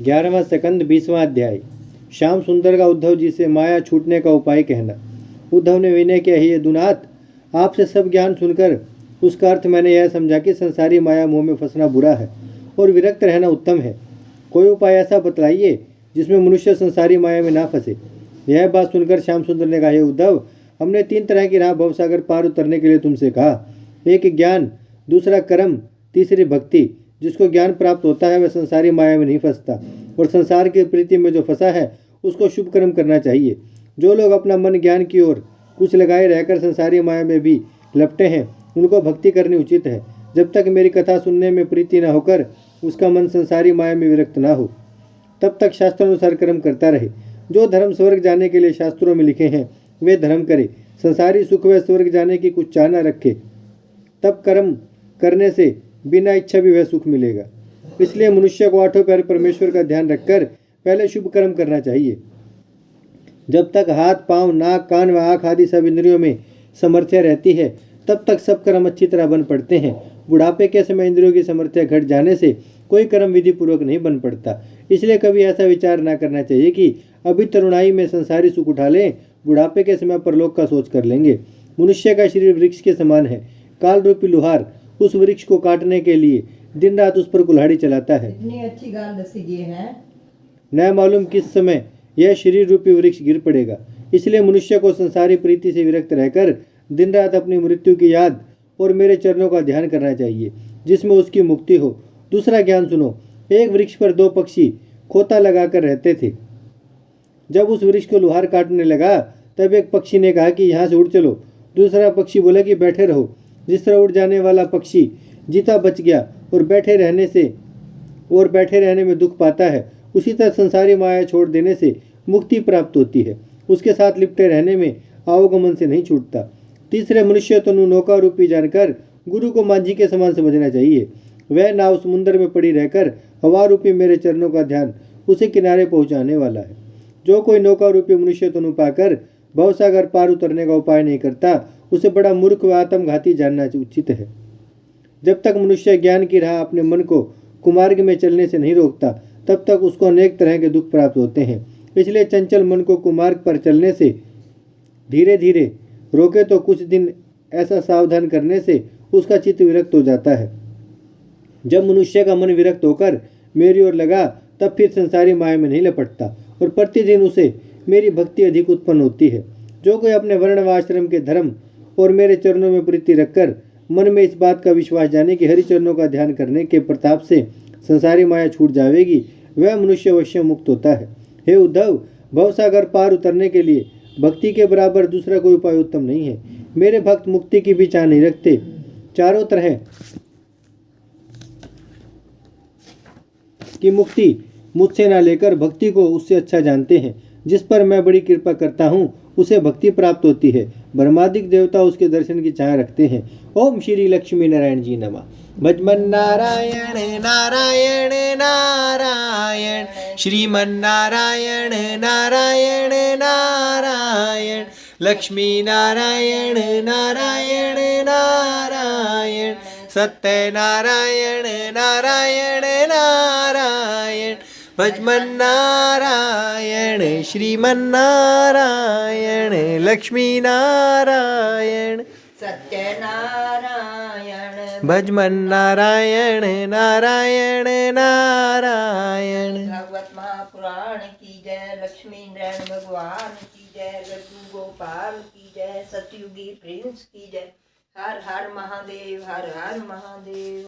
11वां सकंद 20वां अध्याय। श्याम सुंदर का उद्धव जी से माया छूटने का उपाय कहना। उद्धव ने विनय किया, हे यदुनाथ, आपसे सब ज्ञान सुनकर उसका अर्थ मैंने यह समझा कि संसारी माया मोह में फंसना बुरा है और विरक्त रहना उत्तम है। कोई उपाय ऐसा बतलाइए जिसमें मनुष्य संसारी माया में ना फंसे। यह बात सुनकर श्याम सुंदर ने कहा, हे उद्धव, हमने 3 तरह की राह भवसागर पार उतरने के लिए तुमसे कहा। एक ज्ञान, दूसरा कर्म, तीसरी भक्ति। जिसको ज्ञान प्राप्त होता है वह संसारी माया में नहीं फंसता और संसार की प्रीति में जो फंसा है उसको शुभ कर्म करना चाहिए। जो लोग अपना मन ज्ञान की ओर कुछ लगाए रहकर संसारी माया में भी लपटे हैं उनको भक्ति करनी उचित है। जब तक मेरी कथा सुनने में प्रीति न होकर उसका मन संसारी माया में विरक्त न हो तब तक शास्त्रानुसार कर्म करता रहे। जो धर्म स्वर्ग जाने के लिए शास्त्रों में लिखे हैं वे धर्म करे। संसारी सुख व स्वर्ग जाने की कुछ चाह न रखे, तब कर्म करने से बिना इच्छा भी वह सुख मिलेगा। इसलिए मनुष्य को 8 पैर परमेश्वर का ध्यान रखकर पहले शुभ कर्म करना चाहिए। जब तक हाथ, पांव, नाक, कान व आँख आदि सब इंद्रियों में समर्थ्य रहती है तब तक सब कर्म अच्छी तरह बन पड़ते हैं। बुढ़ापे के समय इंद्रियों की समर्थ्य घट जाने से कोई कर्म विधि पूर्वक नहीं बन पड़ता। इसलिए कभी ऐसा विचार न करना चाहिए कि अभी तरुणाई में संसारी सुख उठा लें, बुढ़ापे के समय परलोक का सोच कर लेंगे। मनुष्य का शरीर वृक्ष के समान है। काल रूपी लुहार उस वृक्ष को काटने के लिए दिन रात उस पर कुल्हाड़ी चलाता है। इतनी अच्छी गाल दसी है, न मालूम किस समय यह शरीर रूपी वृक्ष गिर पड़ेगा। इसलिए मनुष्य को संसारी प्रीति से विरक्त रहकर दिन रात अपनी मृत्यु की याद और मेरे चरणों का ध्यान करना चाहिए जिसमें उसकी मुक्ति हो। दूसरा ज्ञान सुनो। एक वृक्ष पर 2 पक्षी खोता लगाकर रहते थे। जब उस वृक्ष को लुहार काटने लगा तब एक पक्षी ने कहा कि यहाँ से उड़ चलो। दूसरा पक्षी बोला कि बैठे रहो। जिस तरह उड़ जाने वाला पक्षी जीता बच गया और बैठे रहने में दुख पाता है, उसी तरह संसारी माया छोड़ देने से मुक्ति प्राप्त होती है। उसके साथ लिपटे रहने में आवागमन से नहीं छूटता। तीसरे, मनुष्य तनु नौका रूपी जानकर गुरु को मांझी के समान समझना चाहिए। वह नाव समुद्र में पड़ी रहकर हवा रूपी मेरे चरणों का ध्यान उसे किनारे पहुंचाने वाला है। जो कोई नौका रूपी मनुष्य तनु पाकर भवसागर पार उतरने का उपाय नहीं करता उसे बड़ा मूर्ख व आत्मघाती जानना उचित है। जब तक मनुष्य ज्ञान की राह अपने मन को कुमार्ग में चलने से नहीं रोकता तब तक उसको अनेक तरह के दुख प्राप्त होते हैं। इसलिए चंचल मन को कुमार्ग पर चलने से धीरे धीरे रोके तो कुछ दिन ऐसा सावधान करने से उसका चित्त विरक्त हो जाता है। जब मनुष्य का मन विरक्त होकर मेरी ओर लगा तब फिर संसारी माया में नहीं लपटता और प्रतिदिन उसे मेरी भक्ति अधिक उत्पन्न होती है। जो कोई अपने वर्ण व आश्रम के धर्म और मेरे चरणों में प्रीति रखकर मन में इस बात का विश्वास जाने कि हरि चरणों का ध्यान करने के प्रताप से संसारी माया छूट जाएगी, वह मनुष्य अवश्य मुक्त होता है। हे उद्धव, भवसागर पार उतरने के लिए भक्ति के बराबर दूसरा कोई उपाय उत्तम नहीं है। मेरे भक्त मुक्ति की भी चाह नहीं रखते। चारों तरह की मुक्ति मुझसे ना लेकर भक्ति को उससे अच्छा जानते हैं। जिस पर मैं बड़ी कृपा करता हूँ उसे भक्ति प्राप्त होती है। ब्रह्मादिक देवता उसके दर्शन की चाह रखते हैं। ओम श्री लक्ष्मी नारायण जी नमः। भजमन नारायण नारायण नारायण, श्रीमन नारायण नारायण नारायण, लक्ष्मी नारायण नारायण नारायण, सत्य नारायण नारायण नारायण, भजमन नारायण श्रीमन नारायण, लक्ष्मी नारायण सत्य नारायण, भजमन नारायण नारायण नारायण। भागवत महापुराण की जय, लक्ष्मी नारायण भगवान की जय, लड्डू गोपाल की जय, सतयुगी प्रिंस की जय। हर हर महादेव, हर हर महादेव।